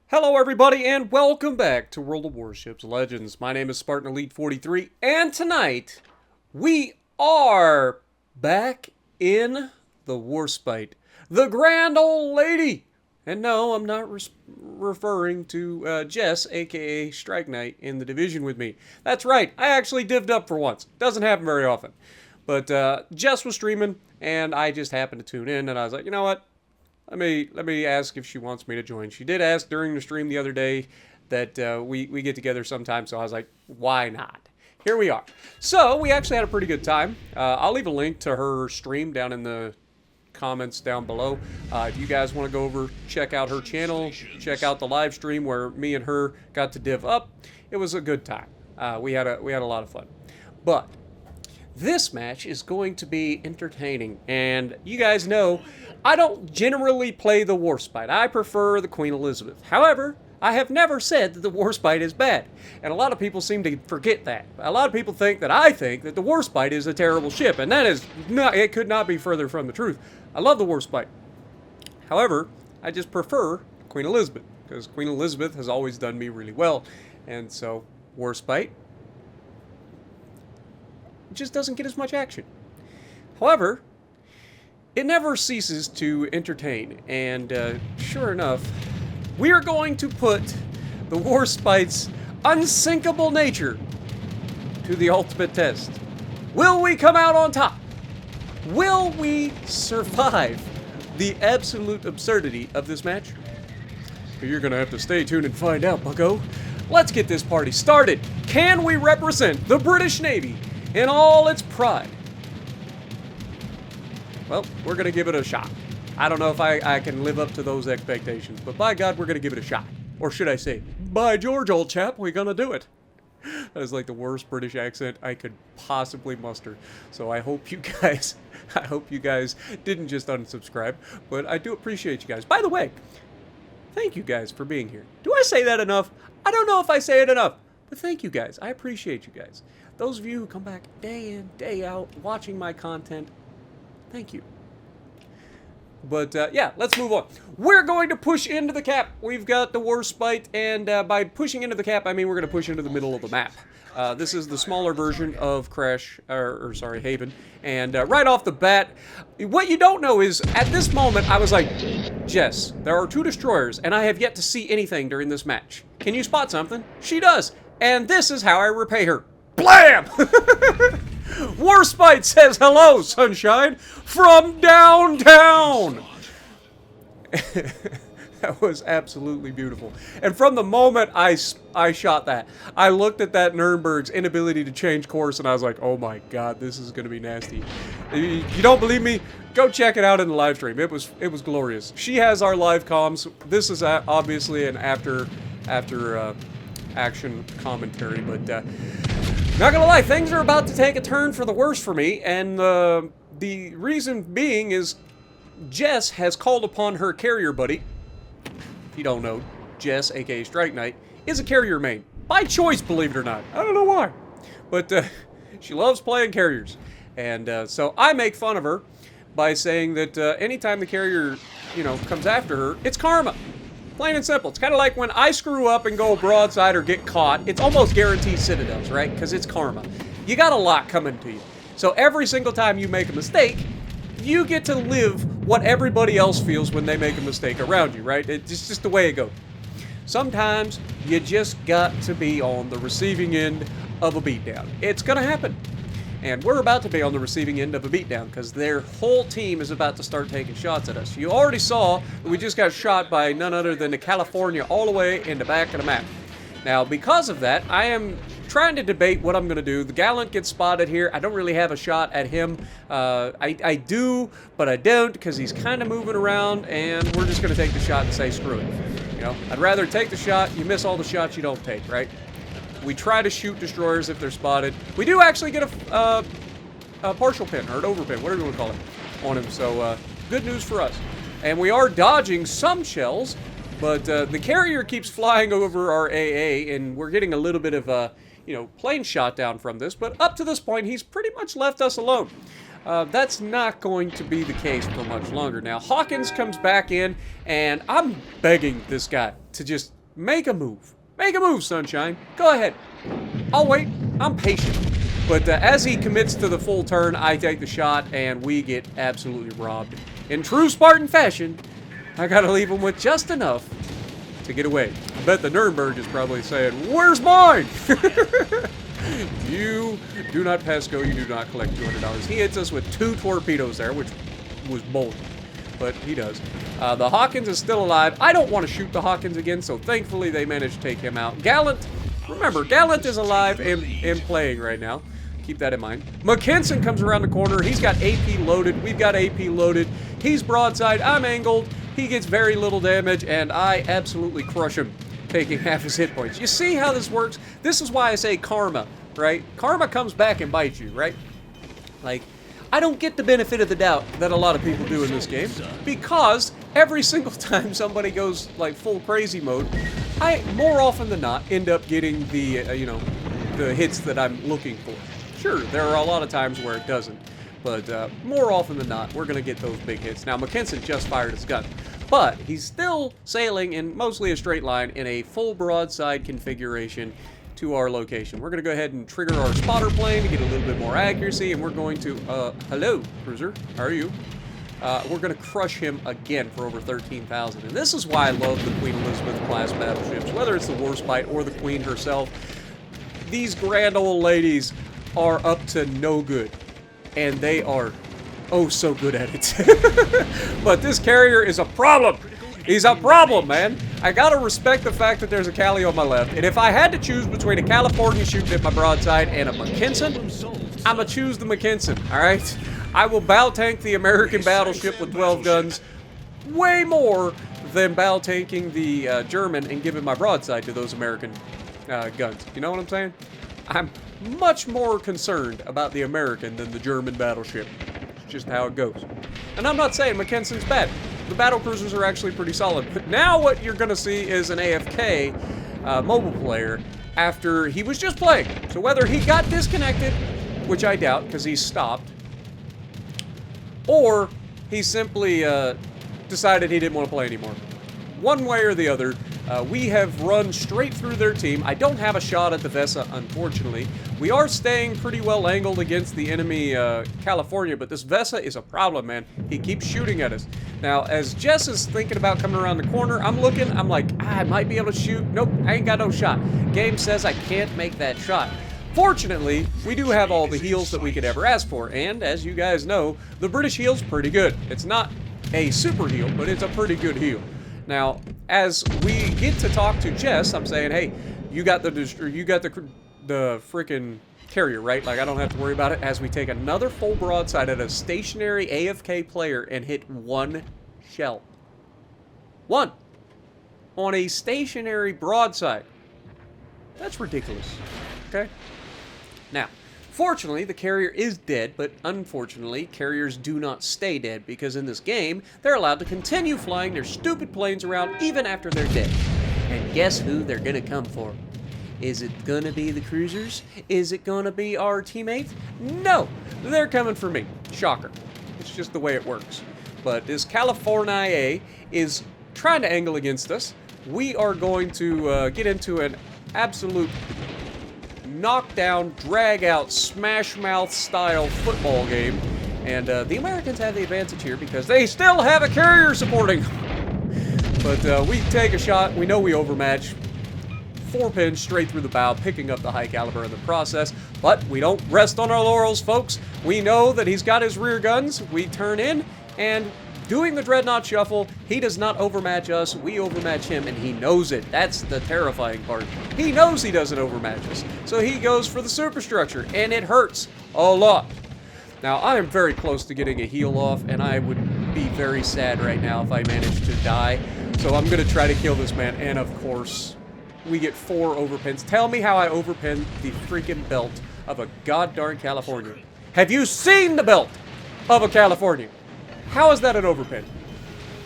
Hello everybody and welcome back to World of Warships Legends. My name is Spartan Elite 43 and tonight we are back in the Warspite, the grand old lady. And no, I'm not referring to Jess, aka Strike Knight, in the division with me. That's right, I actually divvied up for once. Doesn't happen very often. But Jess was streaming and I just happened to tune in and I was like, you know what? Let me ask if she wants me to join. She did ask during the stream the other day that we get together sometime, so I was like, why not? Here we are. So we actually had a pretty good time. I'll leave a link to her stream down in the comments down below. If you guys want to go over, check out her channel, check out the live stream where me and her got to div up. It was a good time. We had a lot of fun. But this match is going to be entertaining, and you guys know I don't generally play the Warspite. I prefer the Queen Elizabeth. However, I have never said that the Warspite is bad, and a lot of people seem to forget that. A lot of people think that I think that the Warspite is a terrible ship, and that is not, it could not be further from the truth. I love the Warspite. However, I just prefer Queen Elizabeth, because Queen Elizabeth has always done me really well, and so Warspite just doesn't get as much action. However, it never ceases to entertain, and sure enough, we are going to put the Warspite's unsinkable nature to the ultimate test. Will we come out on top? Will we survive the absolute absurdity of this match? You're gonna have to stay tuned and find out, bucko. Let's get this party started. Can we represent the British Navy in all its pride? Well, we're going to give it a shot. I don't know if I can live up to those expectations, but by God, we're going to give it a shot. Or should I say, by George, old chap, we're going to do it. That is like the worst British accent I could possibly muster. So I hope you guys didn't just unsubscribe, but I do appreciate you guys. By the way, thank you guys for being here. Do I say that enough? I don't know if I say it enough, but thank you guys. I appreciate you guys. Those of you who come back day in, day out, watching my content, thank you. But yeah, let's move on. We're going to push into the cap. We've got the Warspite, and by pushing into the cap, I mean we're going to push into the middle of the map. This is the smaller version of Haven. And right off the bat, what you don't know is, at this moment, I was like, Jess, there are 2 destroyers, and I have yet to see anything during this match. Can you spot something? She does. And this is how I repay her. Blam! Warspite says hello, sunshine, from downtown! That was absolutely beautiful. And from the moment I shot that, I looked at that Nürnberg's inability to change course, and I was like, oh my god, this is going to be nasty. If you don't believe me, go check it out in the live stream. It was glorious. She has our live comms. This is obviously an after action commentary, but not gonna lie, things are about to take a turn for the worse for me, and the reason being is Jess has called upon her carrier buddy. If you don't know, Jess, aka Strike Knight, is a carrier main. By choice, believe it or not. I don't know why. But she loves playing carriers. And so I make fun of her by saying that anytime the carrier, comes after her, it's karma. Plain and simple. It's kind of like when I screw up and go broadside or get caught, it's almost guaranteed citadels, right? Because it's karma. You got a lot coming to you. So every single time you make a mistake, you get to live what everybody else feels when they make a mistake around you, right? It's just the way it goes. Sometimes you just got to be on the receiving end of a beatdown. It's going to happen. And we're about to be on the receiving end of a beatdown because their whole team is about to start taking shots at us. You already saw that we just got shot by none other than the California all the way in the back of the map. Now, because of that, I am trying to debate what I'm going to do. The Gallant gets spotted here. I don't really have a shot at him. I do, but I don't because he's kind of moving around, and we're just going to take the shot and say screw it. I'd rather take the shot. You miss all the shots you don't take, right? We try to shoot destroyers if they're spotted. We do actually get a partial pin, or an overpin, whatever you want to call it, on him. So good news for us. And we are dodging some shells, but the carrier keeps flying over our AA, and we're getting a little bit of a, plane shot down from this. But up to this point, he's pretty much left us alone. That's not going to be the case for much longer. Now, Hawkins comes back in, and I'm begging this guy to just Make a move. Make a move, Sunshine. Go ahead. I'll wait. I'm patient. But as he commits to the full turn, I take the shot, and we get absolutely robbed. In true Spartan fashion, I gotta leave him with just enough to get away. I bet the Nuremberg is probably saying, "Where's mine?" You do not pass go, you do not collect $200. He hits us with 2 torpedoes there, which was bold, but he does. The Hawkins is still alive. I don't want to shoot the Hawkins again, so thankfully they managed to take him out. Gallant, remember, Gallant is alive and playing right now. Keep that in mind. McKinson comes around the corner. He's got AP loaded. We've got AP loaded. He's broadside. I'm angled. He gets very little damage, and I absolutely crush him, taking half his hit points. You see how this works? This is why I say karma, right? Karma comes back and bites you, right? Like, I don't get the benefit of the doubt that a lot of people do in this game, because every single time somebody goes like full crazy mode, I more often than not end up getting the the hits that I'm looking for. Sure, there are a lot of times where it doesn't, but more often than not, we're gonna get those big hits. Now, McKinson just fired his gun, but he's still sailing in mostly a straight line in a full broadside configuration to our location. We're going to go ahead and trigger our spotter plane to get a little bit more accuracy, and we're going to, hello, cruiser, how are you? We're going to crush him again for over 13,000, and this is why I love the Queen Elizabeth class battleships, whether it's the Warspite or the Queen herself. These grand old ladies are up to no good, and they are oh so good at it. But this carrier is a problem. He's a problem, man. I gotta respect the fact that there's a Cali on my left, and if I had to choose between a California shooting at my broadside and a McKinson, I'ma choose the McKinson, alright? I will bow tank the American battleship with 12 guns way more than bow tanking the German and giving my broadside to those American guns. You know what I'm saying? I'm much more concerned about the American than the German battleship. It's just how it goes. And I'm not saying McKinson's bad. The battle cruisers are actually pretty solid. But now what you're going to see is an AFK mobile player after he was just playing. So whether he got disconnected, which I doubt because he's stopped, or he simply decided he didn't want to play anymore. One way or the other, we have run straight through their team. I don't have a shot at the Vesa, unfortunately. We are staying pretty well angled against the enemy California, but this Vesa is a problem, man. He keeps shooting at us. Now, as Jess is thinking about coming around the corner, I'm looking, I'm like, I might be able to shoot. Nope, I ain't got no shot. Game says I can't make that shot. Fortunately, we do have all the heals that we could ever ask for, and as you guys know, the British heal's pretty good. It's not a super heal, but it's a pretty good heal. Now, as we get to talk to Jess, I'm saying, hey, you got the freaking carrier, right? Like, I don't have to worry about it. As we take another full broadside at a stationary AFK player and hit 1 shell. 1. On a stationary broadside. That's ridiculous. Okay? Now, fortunately, the carrier is dead, but unfortunately, carriers do not stay dead, because in this game, they're allowed to continue flying their stupid planes around even after they're dead. And guess who they're gonna come for? Is it gonna be the cruisers? Is it gonna be our teammates? No! They're coming for me. Shocker. It's just the way it works. But this California is trying to angle against us. We are going to get into an absolute knockdown, drag-out, smash-mouth style football game. And the Americans have the advantage here because they still have a carrier supporting. But we take a shot. We know we overmatch. 4 pins straight through the bow, picking up the high caliber in the process. But we don't rest on our laurels, folks. We know that he's got his rear guns. We turn in, and doing the Dreadnought shuffle, he does not overmatch us. We overmatch him, and he knows it. That's the terrifying part. He knows he doesn't overmatch us. So he goes for the superstructure, and it hurts a lot. Now, I am very close to getting a heal off, and I would be very sad right now if I managed to die. So I'm going to try to kill this man, and of course, we get 4 overpins. Tell me how I overpin the freaking belt of a goddarn California. Have you seen the belt of a California? How is that an overpin?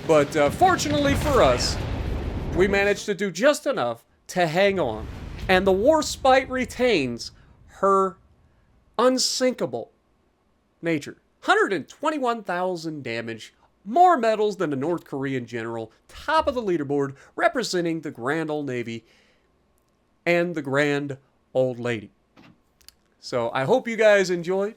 But fortunately for us, we managed to do just enough to hang on. And the Warspite retains her unsinkable nature. 121,000 damage more medals than the North Korean general, top of the leaderboard, representing the Grand Old Navy and the Grand Old Lady. So I hope you guys enjoyed.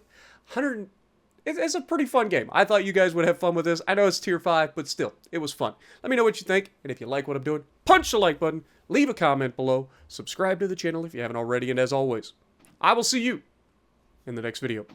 It's a pretty fun game. I thought you guys would have fun with this. I know it's tier 5, but still, it was fun. Let me know what you think, and if you like what I'm doing, punch the like button, leave a comment below, subscribe to the channel if you haven't already, and as always, I will see you in the next video.